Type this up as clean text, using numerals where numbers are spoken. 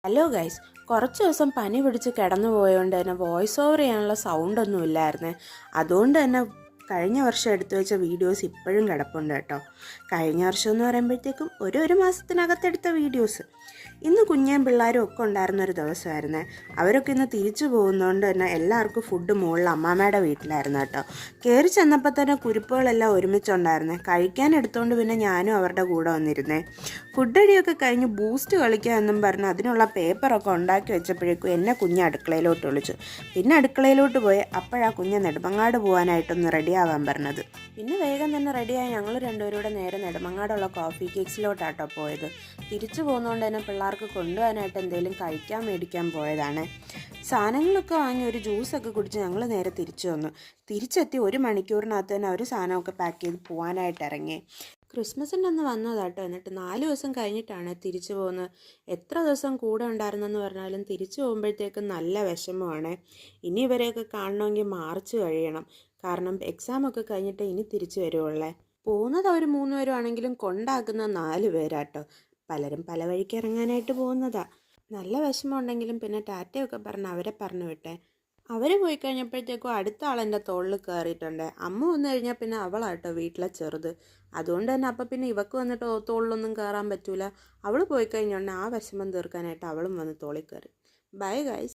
Hello guys, കുറച്ച് ദിവസം പനി പിടിച്ച് കിടന്നു പോയതുകൊണ്ട് തന്നെ വോയിസ് ഓവർ ചെയ്യാനുള്ള സൗണ്ടൊന്നും ഇല്ലായിരുന്നേ. അതുകൊണ്ട് തന്നെ കഴിഞ്ഞ വർഷം എടുത്തു വെച്ച വീഡിയോസ് ഇപ്പോഴും കിടപ്പുണ്ട് കേട്ടോ. കഴിഞ്ഞ വർഷം എന്ന് പറയുമ്പോഴത്തേക്കും ഒരു മാസത്തിനകത്തെടുത്ത വീഡിയോസ്. ഇന്ന് കുഞ്ഞേം പിള്ളേരും ഒക്കെ ഉണ്ടായിരുന്നൊരു ദിവസമായിരുന്നേ. അവരൊക്കെ ഇന്ന് തിരിച്ചു പോകുന്നതുകൊണ്ട് തന്നെ എല്ലാവർക്കും ഫുഡ് മുകളിൽ അമ്മാമ്മയുടെ വീട്ടിലായിരുന്നു കേട്ടോ. കയറി ചെന്നപ്പോൾ തന്നെ കുരുപ്പുകളെല്ലാം ഒരുമിച്ചുണ്ടായിരുന്നേ. കഴിക്കാൻ എടുത്തുകൊണ്ട് പിന്നെ ഞാനും അവരുടെ കൂടെ വന്നിരുന്നേ. ഫുഡ് അടിയൊക്കെ കഴിഞ്ഞ് ബൂസ്റ്റ് കളിക്കുക എന്നും പറഞ്ഞ് അതിനുള്ള പേപ്പറൊക്കെ ഉണ്ടാക്കി വെച്ചപ്പോഴേക്കും എന്നെ കുഞ്ഞ് അടുക്കളയിലോട്ട് വിളിച്ചു. പിന്നെ അടുക്കളയിലോട്ട് പോയി അപ്പോഴാ കുഞ്ഞ് നെടുമങ്ങാട് പോകാനായിട്ടൊന്ന് റെഡിയാവാൻ പറഞ്ഞത്. പിന്നെ വേഗം തന്നെ റെഡിയായി ഞങ്ങൾ രണ്ടുപേരും കൂടെ നേരെ നെടുമങ്ങാടുള്ള കോഫി കേക്സിലോട്ടാട്ടോ പോയത്. തിരിച്ചു പോകുന്നതുകൊണ്ട് തന്നെ പിള്ളേർക്ക് കൊണ്ടുപോകാനായിട്ട് എന്തെങ്കിലും കഴിക്കാൻ മേടിക്കാൻ പോയതാണ്. സാധനങ്ങളൊക്കെ വാങ്ങി ഒരു ജ്യൂസൊക്കെ കുടിച്ച് ഞങ്ങൾ നേരെ തിരിച്ചു വന്നു. തിരിച്ചെത്തി 1 മണിക്കൂറിനകത്ത് തന്നെ അവർ സാധനമൊക്കെ പാക്ക് ചെയ്ത് പോകാനായിട്ട് ഇറങ്ങി. ക്രിസ്മസിൻ്റെ അന്ന് വന്നതാട്ടോ. എന്നിട്ട് 4 ദിവസം കഴിഞ്ഞിട്ടാണ് തിരിച്ചു പോകുന്നത്. എത്ര ദിവസം കൂടെ ഉണ്ടായിരുന്നെന്ന് പറഞ്ഞാലും തിരിച്ചു പോകുമ്പോഴത്തേക്കും നല്ല വിഷമമാണ്. ഇനി ഇവരെയൊക്കെ കാണണമെങ്കിൽ മാർച്ച് കഴിയണം. കാരണം എക്സാമൊക്കെ കഴിഞ്ഞിട്ട് ഇനി തിരിച്ചു വരുവുള്ളേ. പോകുന്നത് അവർ 3 പേരുമാണെങ്കിലും കൊണ്ടാക്കുന്ന 4 പേരാട്ടോ. പലരും പല വഴിക്ക് ഇറങ്ങാനായിട്ട് പോകുന്നതാ. നല്ല വിഷമമുണ്ടെങ്കിലും പിന്നെ ടാറ്റയൊക്കെ പറഞ്ഞ് അവരെ പറഞ്ഞു വിട്ടേ. അവർ പോയി കഴിഞ്ഞപ്പോഴത്തേക്കും അടുത്ത ആളെൻ്റെ തോളിൽ കയറിയിട്ടുണ്ട്. അമ്മ വന്നു കഴിഞ്ഞാൽ പിന്നെ അവളാട്ടോ വീട്ടിലെ ചെറുത്. അതുകൊണ്ട് തന്നെ അപ്പം പിന്നെ ഇവക്ക് വന്നിട്ട് തോളിലൊന്നും കയറാൻ പറ്റൂല. അവൾ പോയി കഴിഞ്ഞുണ്ടെങ്കിൽ ആ വിഷമം തീർക്കാനായിട്ട് അവളും വന്ന് തോളിൽ കയറി. Bye guys.